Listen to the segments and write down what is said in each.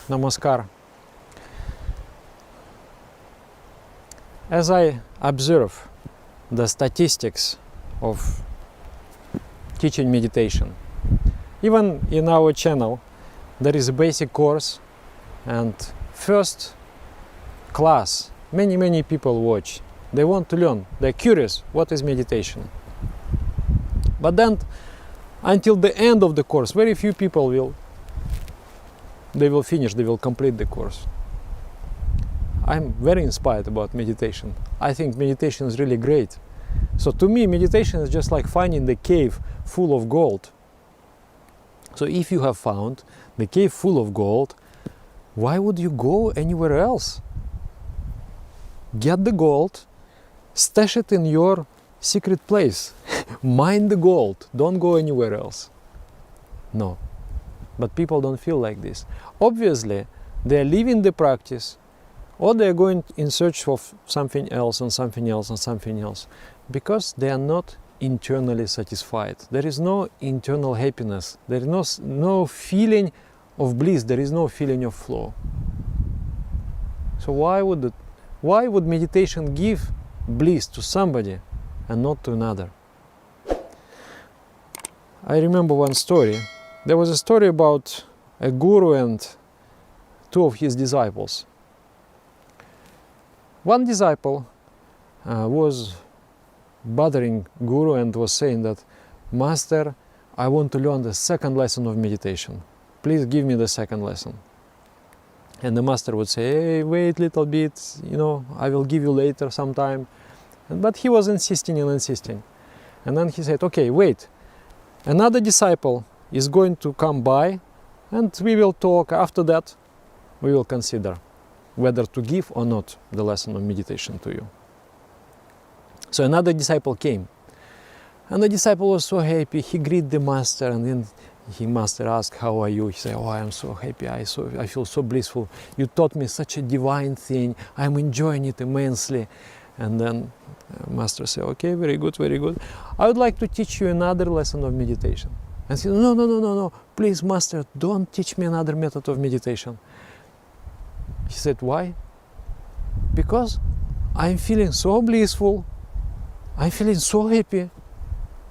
Namaskar. As I observe the statistics of teaching meditation, even in our channel there is a basic course and first class many people watch. They want to learn, they're curious what is meditation. But then until the end of the course very few people will finish, they will complete the course. I'm very inspired about meditation. I think meditation is really great. So to me meditation is just like finding the cave full of gold. So if you have found the cave full of gold, why would you go anywhere else? Get the gold, stash it in your secret place. Mine the gold, don't go anywhere else. No. But people don't feel like this. Obviously, they are leaving the practice, or they are going in search of something else and something else and something else, because they are not internally satisfied. There is no internal happiness. There is no feeling of bliss. There is no feeling of flow. So why would meditation give bliss to somebody and not to another? I remember one story. There was a story about a guru and two of his disciples. One disciple was bothering guru and was saying that, Master, I want to learn the second lesson of meditation. Please give me the second lesson. And the master would say, hey, wait a little bit, I will give you later sometime. But he was insisting and insisting. And then he said, okay, wait. Another disciple is going to come by and we will talk. After that, we will consider whether to give or not the lesson of meditation to you. So another disciple came. And the disciple was so happy. He greeted the master and then master asked, how are you? He said, oh, I am so happy. I feel so blissful. You taught me such a divine thing. I'm enjoying it immensely. And then master said, okay, very good, very good. I would like to teach you another lesson of meditation. And he said, no, please, master, don't teach me another method of meditation. He said, why? Because I'm feeling so blissful. I'm feeling so happy.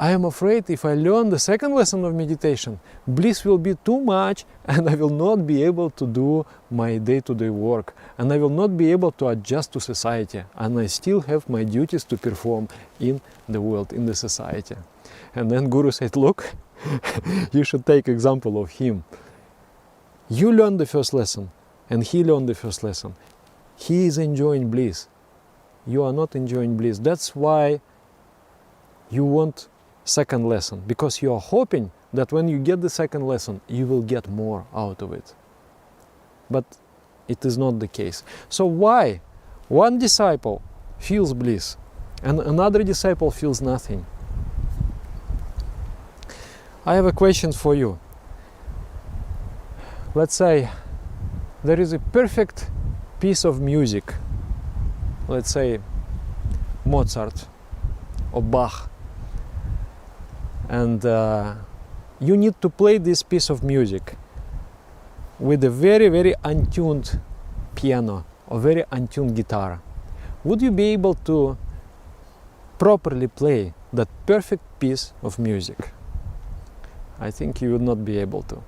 I am afraid if I learn the second lesson of meditation, bliss will be too much and I will not be able to do my day-to-day work and I will not be able to adjust to society and I still have my duties to perform in the world, in the society. And then Guru said, look, you should take example of him. You learned the first lesson and he learned the first lesson. He is enjoying bliss. You are not enjoying bliss. That's why you want second lesson, because you are hoping that when you get the second lesson you will get more out of it. But it is not the case. So why one disciple feels bliss and another disciple feels nothing? I have a question for you. Let's say there is a perfect piece of music, let's say Mozart or Bach, and you need to play this piece of music with a very untuned piano or very untuned guitar. Would you be able to properly play that perfect piece of music? I think you would not be able to.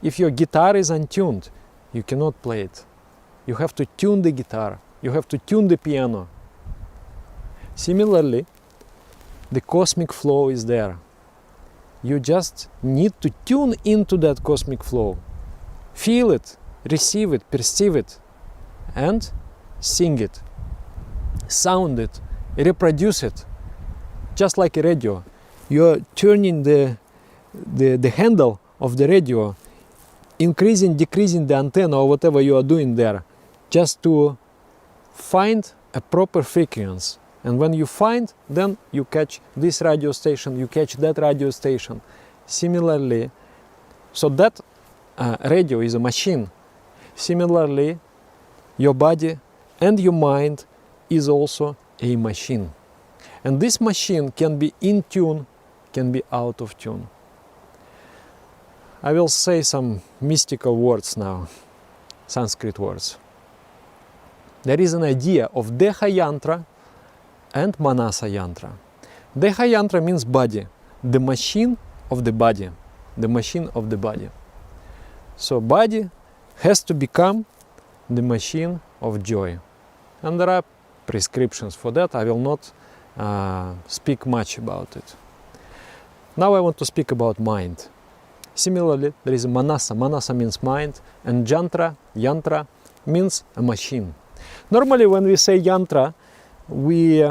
If your guitar is untuned, you cannot play it. You have to tune the guitar, you have to tune the piano. Similarly, the cosmic flow is there. You just need to tune into that cosmic flow. Feel it, receive it, perceive it, and sing it, sound it, reproduce it. Just like a radio. You're turning the handle of the radio, increasing, decreasing the antenna or whatever you are doing there, just to find a proper frequency. And when you find, then you catch this radio station, you catch that radio station. Similarly, so that radio is a machine. Similarly, your body and your mind is also a machine. And this machine can be in tune, can be out of tune. I will say some mystical words now. Sanskrit words. There is an idea of Deha Yantra and Manasa Yantra. Deha Yantra means body, the machine of the body, the machine of the body. So body has to become the machine of joy. And there are prescriptions for that. I will not speak much about it. Now I want to speak about mind. Similarly, there is a Manasa. Manasa means mind, and Yantra means a machine. Normally when we say Yantra, we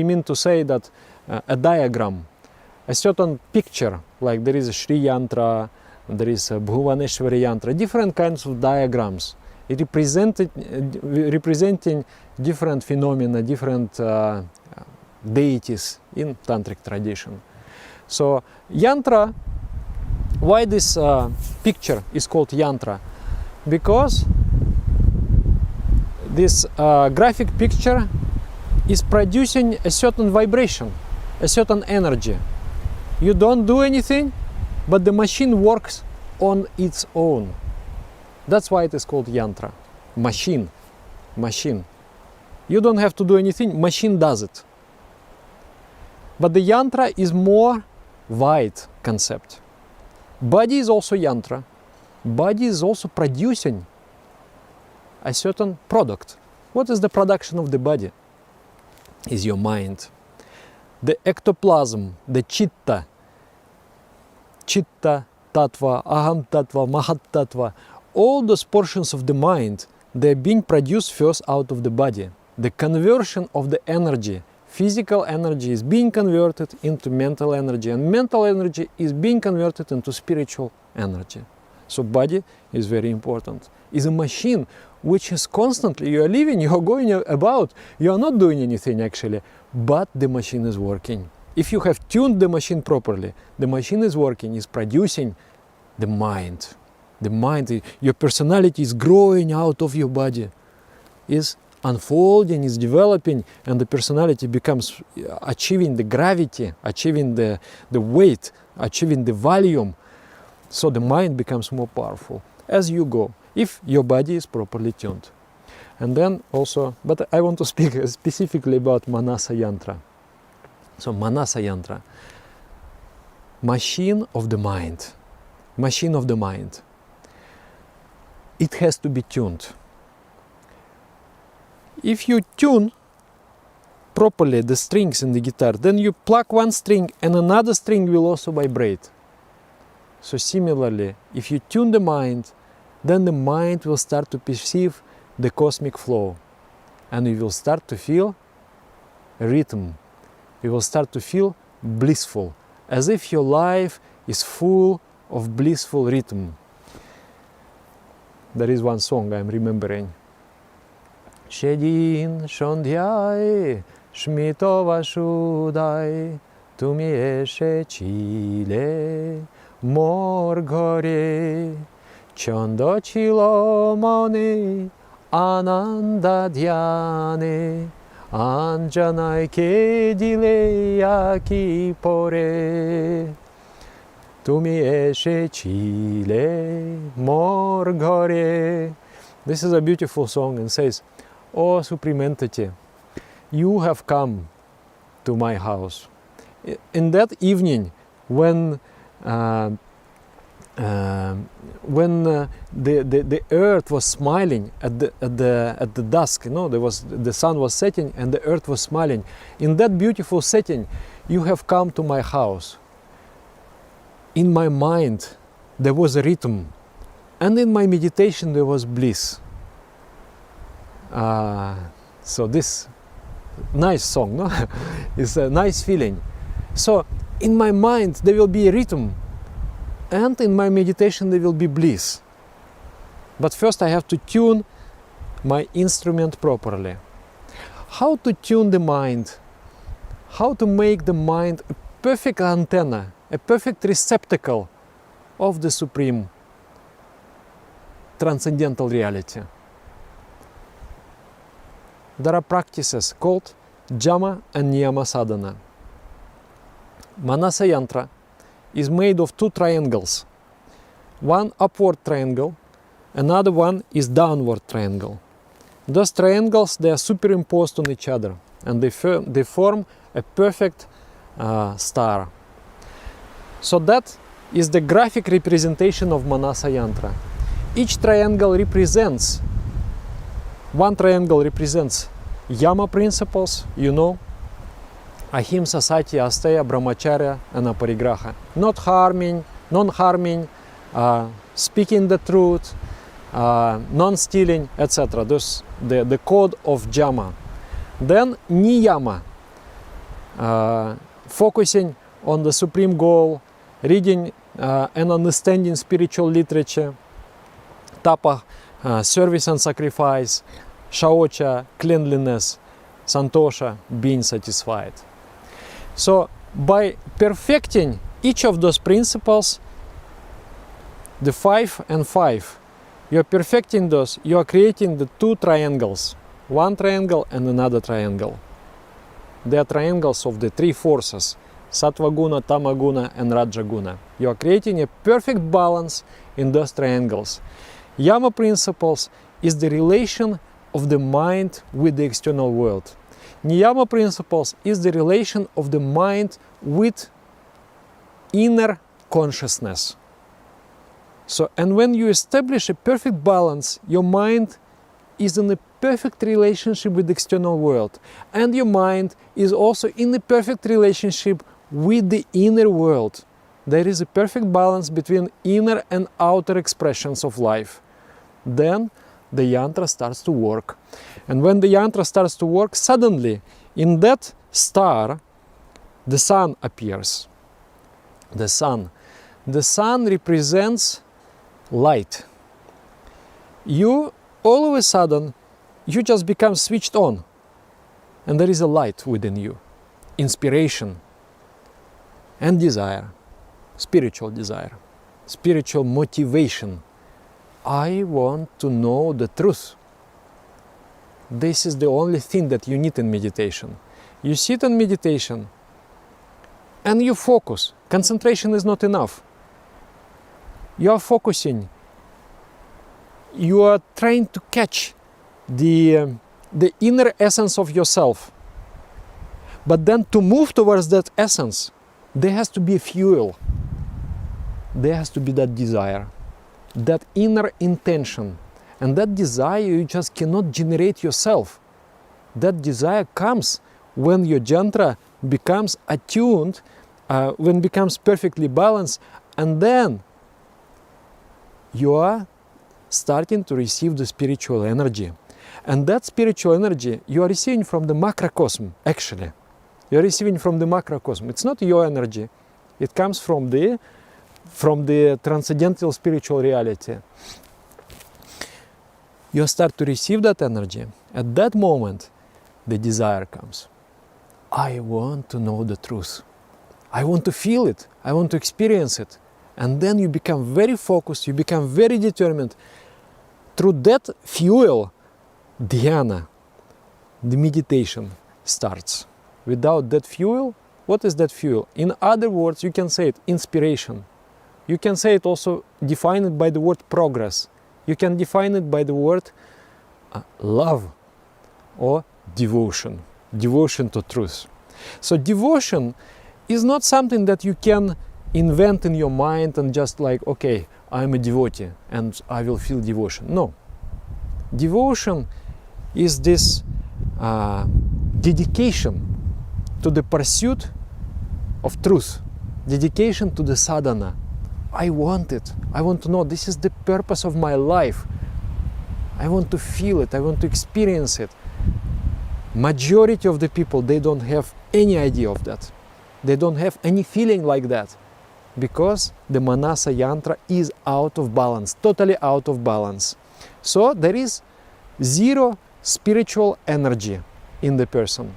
mean to say that a diagram, a certain picture, like there is a Shri Yantra, there is a Bhuvaneshwari Yantra, different kinds of diagrams, representing different phenomena, different deities in tantric tradition. So Yantra, why this picture is called Yantra? Because this graphic picture is producing a certain vibration, a certain energy. You don't do anything, but the machine works on its own. That's why it is called Yantra. Machine. You don't have to do anything, machine does it. But the Yantra is more wide concept. Body is also Yantra. Body is also producing a certain product. What is the production of the body? Is your mind. The ectoplasm, the chitta, tattva, aham tattva, mahat tattva, all those portions of the mind, they're being produced first out of the body. The conversion of the energy, physical energy, is being converted into mental energy, and mental energy is being converted into spiritual energy. So body is very important. It's a machine which is constantly, you are living, you are going about, you are not doing anything actually, but the machine is working. If you have tuned the machine properly, the machine is working, is producing the mind. The mind, your personality is growing out of your body, is unfolding, is developing, and the personality becomes achieving the gravity, achieving the weight, achieving the volume. So the mind becomes more powerful as you go, if your body is properly tuned. And then also, but I want to speak specifically about Manasa Yantra. So Manasa Yantra, machine of the mind, machine of the mind. It has to be tuned. If you tune properly the strings in the guitar, then you pluck one string and another string will also vibrate. So similarly, if you tune the mind, then the mind will start to perceive the cosmic flow, and you will start to feel a rhythm. You will start to feel blissful, as if your life is full of blissful rhythm. There is one song I'm remembering. Shedin shondhyai shmitova shudai tumieshe chile morgore chondo chilomoni ananda dhyane anjanai kedile yakipore Tumi eshe chile morgore. This is a beautiful song and says, "Oh Supreme Entity, you have come to my house." In that evening, when the earth was smiling at the dusk, the sun was setting and the earth was smiling. In that beautiful setting, you have come to my house. In my mind, there was a rhythm, and in my meditation, there was bliss. So this nice song, no? It's a nice feeling. So in my mind, there will be a rhythm, and in my meditation, there will be bliss. But first, I have to tune my instrument properly. How to tune the mind? How to make the mind a perfect antenna, a perfect receptacle of the supreme transcendental reality? There are practices called Jama and Niyama Sadhana. Manasa Yantra is made of two triangles. one upward triangle, another one is downward triangle. Those triangles, they are superimposed on each other, and they form a perfect star. So that is the graphic representation of Manasa Yantra. Each triangle represents, one triangle represents Yama principles, you know, Ahimsa, Satya, Asteya, Brahmacharya, and Aparigraha. Not harming, non-harming, speaking the truth, non-stealing, etc. Those the code of Jama. Then Niyama, focusing on the supreme goal, reading and understanding spiritual literature. Tapa, service and sacrifice. Shaocha, cleanliness. Santosha, being satisfied. So by perfecting each of those principles, the 5 and 5, you're perfecting those, you are creating the two triangles, one triangle and another triangle. They are triangles of the three forces, Sattva-guna, Tama-guna and Raja-guna. You are creating a perfect balance in those triangles. Yama principles is the relation of the mind with the external world. Niyama principles is the relation of the mind with inner consciousness. So, and when you establish a perfect balance, your mind is in a perfect relationship with the external world, and your mind is also in a perfect relationship with the inner world. There is a perfect balance between inner and outer expressions of life. Then the yantra starts to work. And when the yantra starts to work, suddenly in that star, the sun appears. The sun. The sun represents light. You, all of a sudden, you just become switched on. And there is a light within you. Inspiration and desire. Spiritual desire. Spiritual motivation. I want to know the truth. This is the only thing that you need in meditation. You sit in meditation and you focus. Concentration is not enough. You are focusing. You are trying to catch the inner essence of yourself. But then to move towards that essence, there has to be a fuel. There has to be that desire. That inner intention, and that desire you just cannot generate yourself. That desire comes when your yantra becomes attuned, when it becomes perfectly balanced, and then you are starting to receive the spiritual energy. And that spiritual energy you are receiving from the macrocosm, actually. You are receiving from the macrocosm. It's not your energy. It comes from the transcendental spiritual reality. You start to receive that energy. At that moment, the desire comes. I want to know the truth. I want to feel it. I want to experience it. And then you become very focused. You become very determined. Through that fuel, dhyana, the meditation starts. Without that fuel, what is that fuel? In other words, you can say it, inspiration. You can say it also, define it by the word progress. You can define it by the word love or devotion. Devotion to truth. So devotion is not something that you can invent in your mind and just like, okay, I'm a devotee and I will feel devotion. No. Devotion is this dedication to the pursuit of truth. Dedication to the sadhana. I want it. I want to know this is the purpose of my life. I want to feel it. I want to experience it. Majority of the people, they don't have any idea of that. They don't have any feeling like that because the Manasa Yantra is out of balance, totally out of balance. So there is zero spiritual energy in the person.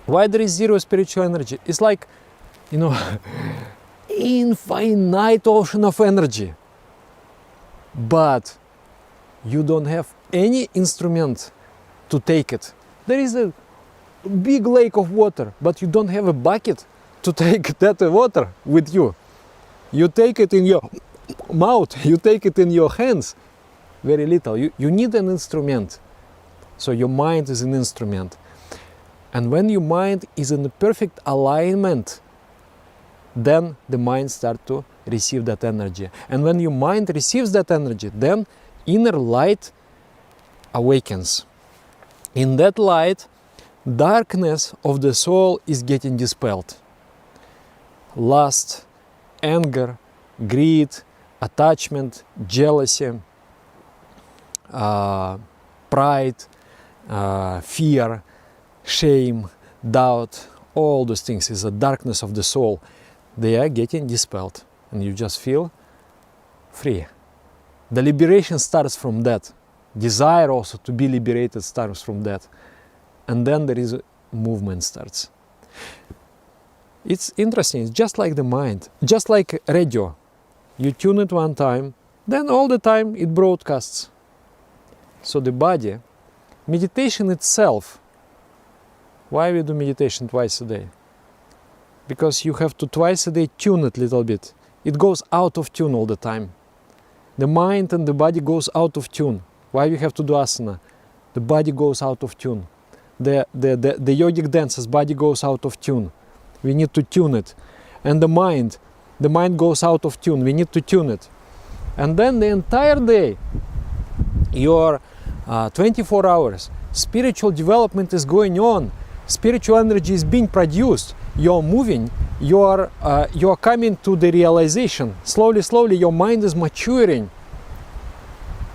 Why there is zero spiritual energy? It's like, you know, infinite ocean of energy, but you don't have any instrument to take it. There is a big lake of water, but you don't have a bucket to take that water with you. You take it in your mouth, you take it in your hands, very little. You need an instrument. So your mind is an instrument. And when your mind is in a perfect alignment, then the mind starts to receive that energy. And when your mind receives that energy, then inner light awakens. In that light, darkness of the soul is getting dispelled. Lust, anger, greed, attachment, jealousy, pride, fear, shame, doubt, all those things is the darkness of the soul. They are getting dispelled and you just feel free. The liberation starts from that. Desire also to be liberated starts from that. And then there is a movement starts. It's interesting, it's just like the mind, just like radio. You tune it one time, then all the time it broadcasts. So the body, meditation itself, why we do meditation twice a day? Because you have to twice a day tune it a little bit. It goes out of tune all the time. The mind and the body goes out of tune. Why we have to do asana? The body goes out of tune. The yogic dances, body goes out of tune. We need to tune it. And the mind goes out of tune. We need to tune it. And then the entire day, your 24 hours, spiritual development is going on. Spiritual energy is being produced. You're moving. You're coming to the realization. Slowly, slowly, your mind is maturing.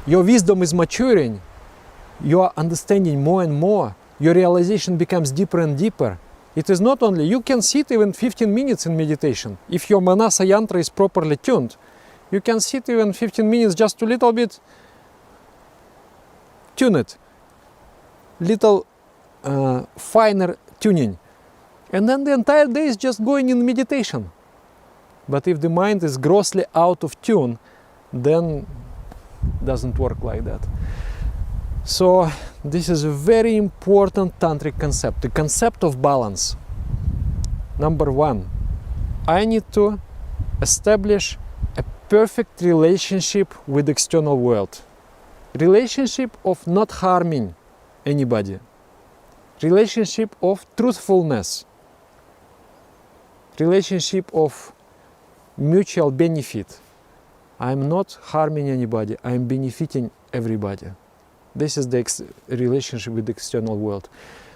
Your wisdom is maturing. You are understanding more and more. Your realization becomes deeper and deeper. It is not only, you can sit even 15 minutes in meditation. If your Manasa Yantra is properly tuned, you can sit even 15 minutes just to little bit tune it. Little finer tuning. And then the entire day is just going in meditation. But if the mind is grossly out of tune, then it doesn't work like that. So this is a very important tantric concept, the concept of balance. Number one, I need to establish a perfect relationship with the external world. Relationship of not harming anybody. Relationship of truthfulness. Relationship of mutual benefit. I'm not harming anybody, I'm benefiting everybody. This is the relationship with the external world.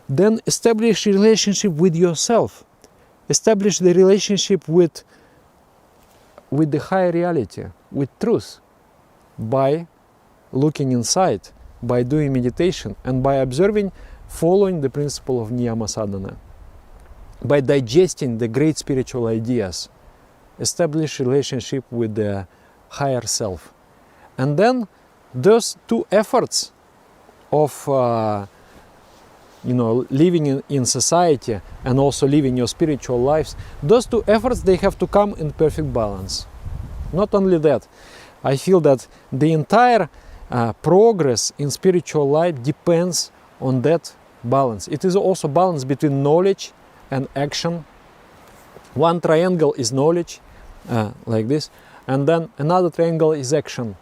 Then establish a relationship with yourself. Establish the relationship with the higher reality, with truth, by looking inside, by doing meditation, and by observing, following the principle of Niyama Sadhana. By digesting the great spiritual ideas, establish relationship with the higher self. And then those two efforts of living in society and also living your spiritual lives, those two efforts, they have to come in perfect balance. Not only that, I feel that the entire progress in spiritual life depends on that balance. It is also balance between knowledge and action. One triangle is knowledge, like this, and then another triangle is action.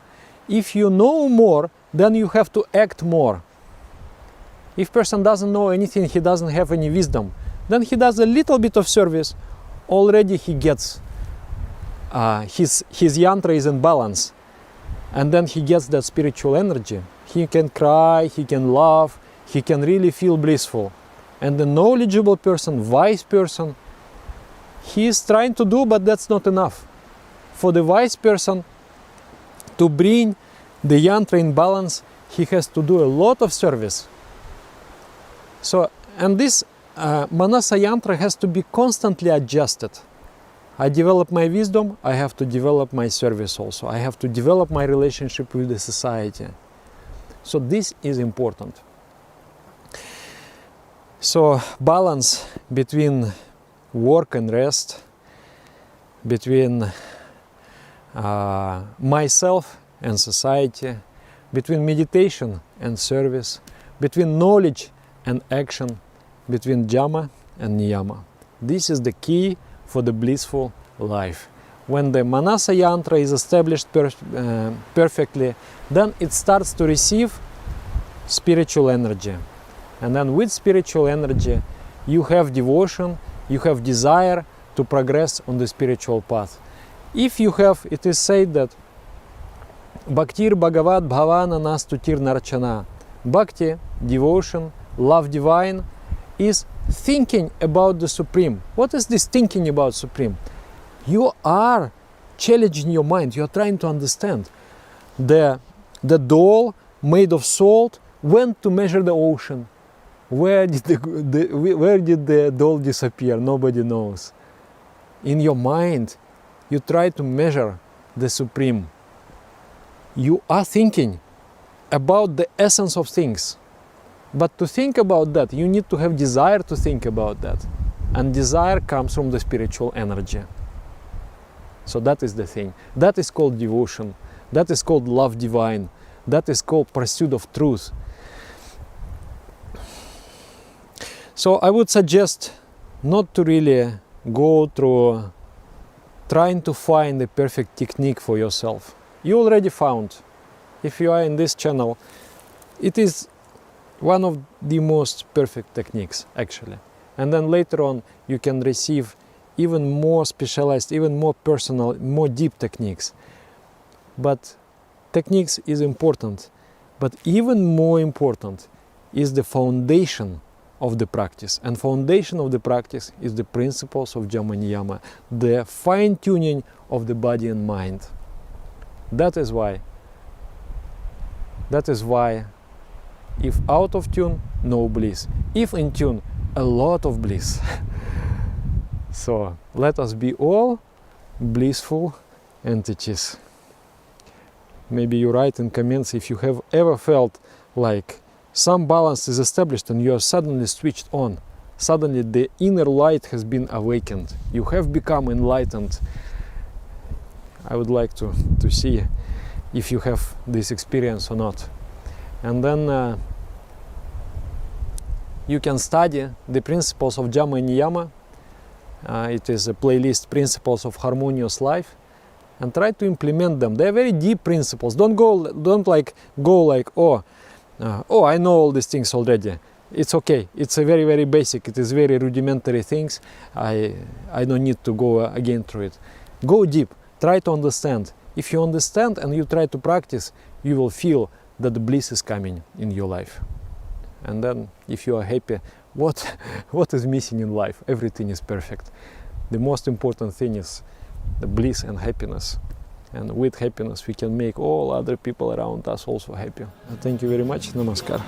If you know more, then you have to act more. If person doesn't know anything, he doesn't have any wisdom, then he does a little bit of service, already he gets his yantra is in balance, and then he gets that spiritual energy. He can cry, he can laugh, he can really feel blissful. And the knowledgeable person, wise person, he is trying to do, but that's not enough. For the wise person to bring the yantra in balance, he has to do a lot of service. So, and this Manasa Yantra has to be constantly adjusted. I develop my wisdom, I have to develop my service also. I have to develop my relationship with the society. So this is important. So balance between work and rest, between myself and society, between meditation and service, between knowledge and action, between Jama and Niyama. This is the key for the blissful life. when the Manasa yantra is established perfectly, then it starts to receive spiritual energy. And then with spiritual energy, you have devotion, you have desire to progress on the spiritual path. If you have, it is said that Bhaktir Bhagavat Bhavana Nastutir Narchana. Bhakti, devotion, love divine, is thinking about the Supreme. What is this thinking about Supreme? You are challenging your mind, you are trying to understand. The doll made of salt went to measure the ocean. Where did the doll disappear? Nobody knows. In your mind, you try to measure the Supreme. You are thinking about the essence of things. But to think about that, you need to have desire to think about that. And desire comes from the spiritual energy. So that is the thing. That is called devotion. That is called love divine. That is called pursuit of truth. So I would suggest not to really go through trying to find the perfect technique for yourself. You already found. If you are in this channel, it is one of the most perfect techniques actually. And then later on you can receive even more specialized, even more personal, more deep techniques. But techniques is important, but even more important is the foundation of the practice. And foundation of the practice is the principles of Jama Niyama, the fine-tuning of the body and mind. That is why if out of tune, no bliss. If in tune, a lot of bliss. So let us be all blissful entities. Maybe you write in comments if you have ever felt like some balance is established and you are suddenly switched on. Suddenly the inner light has been awakened. You have become enlightened. I would like to see if you have this experience or not. And then you can study the principles of Jama and Niyama. It is a playlist, Principles of Harmonious Life, and try to implement them. They are very deep principles. Don't go like I know all these things already. It's okay. It's a very, very basic. It is very rudimentary things. I don't need to go again through it. Go deep. Try to understand. If you understand and you try to practice, you will feel that the bliss is coming in your life. And then, if you are happy, what is missing in life? Everything is perfect. The most important thing is the bliss and happiness. And with happiness, we can make all other people around us also happy. Thank you very much. Namaskar.